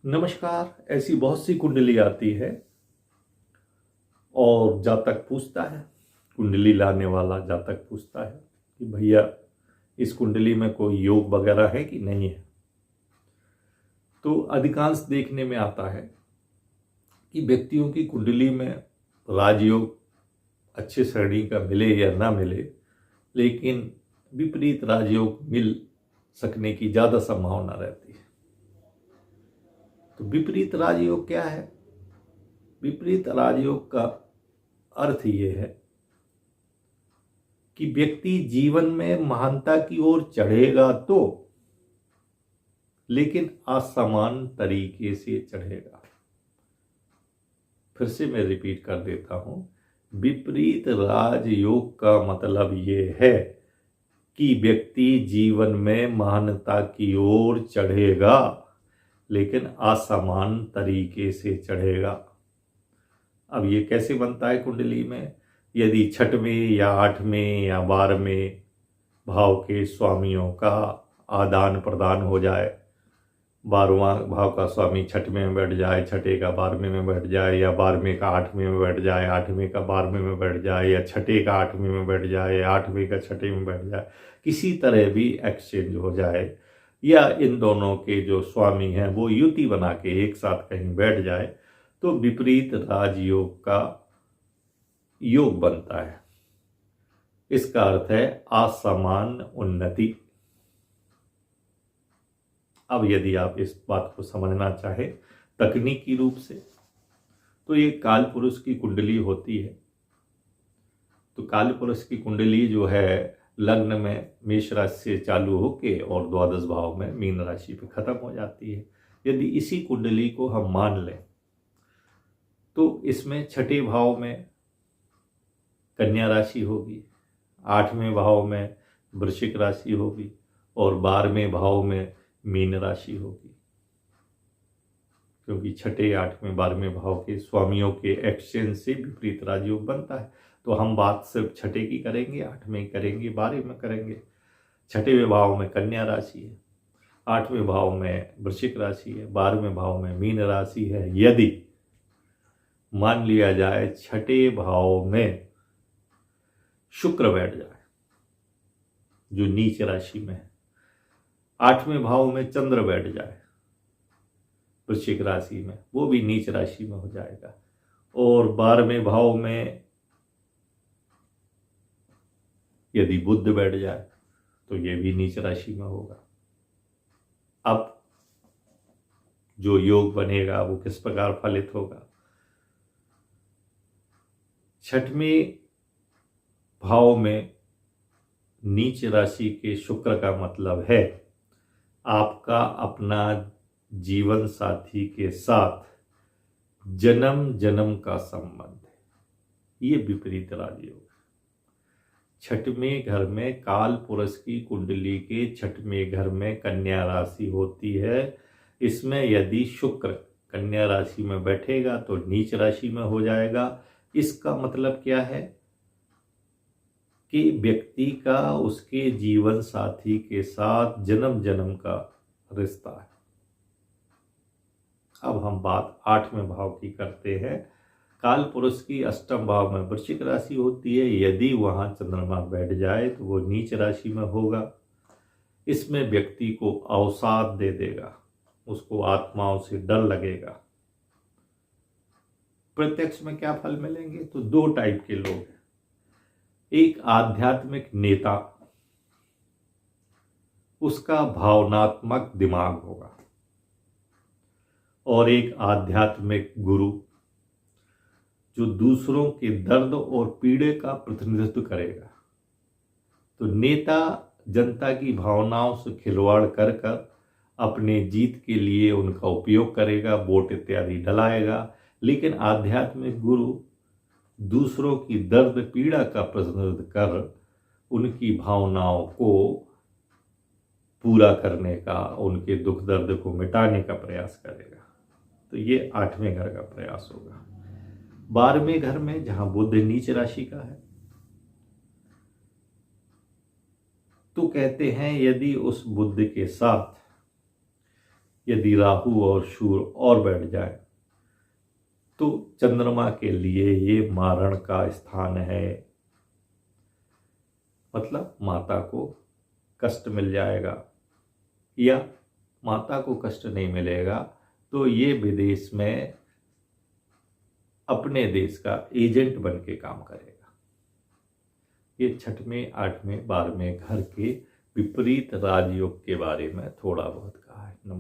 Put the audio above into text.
नमस्कार। ऐसी बहुत सी कुंडली आती है और जातक पूछता है, कुंडली लाने वाला जातक पूछता है कि भैया इस कुंडली में कोई योग वगैरह है कि नहीं है। तो अधिकांश देखने में आता है कि व्यक्तियों की कुंडली में राजयोग अच्छे श्रेणी का मिले या ना मिले, लेकिन विपरीत राजयोग मिल सकने की ज़्यादा संभावना रहती है। तो विपरीत राजयोग क्या है? विपरीत राजयोग का अर्थ ये है कि व्यक्ति जीवन में महानता की ओर चढ़ेगा तो, लेकिन असमान तरीके से चढ़ेगा। फिर से मैं रिपीट कर देता हूं, विपरीत राजयोग का मतलब ये है कि व्यक्ति जीवन में महानता की ओर चढ़ेगा, लेकिन असमान तरीके से चढ़ेगा। अब ये कैसे बनता है कुंडली में? यदि छठवें या आठवें या 12वें भाव के स्वामियों का आदान प्रदान हो जाए, 12वां भाव का स्वामी छठवें में बैठ जाए, छठे का 12वें में बैठ जाए, या 12वें का 8वें में बैठ जाए, 8वें का 12वें में बैठ जाए, या छठे का 8वें में बैठ जाए, 8वें का छठे में बैठ जाए, किसी तरह भी एक्सचेंज हो जाए, या इन दोनों के जो स्वामी हैं वो युति बना के एक साथ कहीं बैठ जाए, तो विपरीत राजयोग का योग बनता है। इसका अर्थ है असमान उन्नति। अब यदि आप इस बात को समझना चाहें तकनीकी रूप से, तो ये काल पुरुष की कुंडली होती है। तो काल पुरुष की कुंडली जो है लग्न में मेष राशि से चालू होके और द्वादश भाव में मीन राशि पे खत्म हो जाती है। यदि इसी कुंडली को हम मान लें तो इसमें छठे भाव में कन्या राशि होगी, 8वें भाव में वृश्चिक राशि होगी और 12वें भाव में मीन राशि होगी। क्योंकि छठे, 8वें, 12वें भाव के स्वामियों के एक्सचेंज से विपरीत राजयोग बनता है। तो हम बात सिर्फ छठे की करेंगे, 8वें करेंगे, 12वें में करेंगे। छठेवें भाव में कन्या राशि है, 8वें भाव में वृश्चिक राशि है, 12वें भाव में मीन राशि है। यदि मान लिया जाए छठे भाव में शुक्र बैठ जाए जो नीच राशि में है, 8वें भाव में चंद्र बैठ जाए वृश्चिक राशि में, वो भी नीच राशि में हो जाएगा, और 12वें भाव में यदि बुध बैठ जाए तो ये भी नीच राशि में होगा। अब जो योग बनेगा वो किस प्रकार फलित होगा? छठवें भाव में नीच राशि के शुक्र का मतलब है आपका अपना जीवन साथी के साथ जन्म जन्म का संबंध है। ये विपरीत राजयोग। छठवें घर में काल पुरुष की कुंडली के छठवें घर में कन्या राशि होती है। इसमें यदि शुक्र कन्या राशि में बैठेगा तो नीच राशि में हो जाएगा। इसका मतलब क्या है कि व्यक्ति का उसके जीवन साथी के साथ जन्म जन्म का रिश्ता है। अब हम बात 8वें भाव की करते हैं। काल पुरुष की अष्टम भाव में वृश्चिक राशि होती है। यदि वहां चंद्रमा बैठ जाए तो वो नीच राशि में होगा। इसमें व्यक्ति को अवसाद दे देगा, उसको आत्माओं से डर लगेगा। प्रत्यक्ष में क्या फल मिलेंगे? तो दो टाइप के लोग हैं। एक आध्यात्मिक नेता, उसका भावनात्मक दिमाग होगा, और एक आध्यात्मिक गुरु जो दूसरों के दर्द और पीड़े का प्रतिनिधित्व करेगा। तो नेता जनता की भावनाओं से खिलवाड़ कर कर अपने जीत के लिए उनका उपयोग करेगा, वोट इत्यादि डलाएगा। लेकिन आध्यात्मिक गुरु दूसरों की दर्द पीड़ा का प्रतिनिधित्व कर उनकी भावनाओं को पूरा करने का, उनके दुख दर्द को मिटाने का प्रयास करेगा। तो ये 8वें घर का प्रयास होगा। 12वें घर में जहां बुध नीच राशि का है, तो कहते हैं यदि उस बुध के साथ यदि राहु और शूर और बैठ जाए तो चंद्रमा के लिए ये मारण का स्थान है, मतलब माता को कष्ट मिल जाएगा, या माता को कष्ट नहीं मिलेगा तो ये विदेश में अपने देश का एजेंट बन के काम करेगा। ये 6वें, 8वें, 12वें घर के विपरीत राजयोग के बारे में थोड़ा बहुत कहा है। नमस्कार।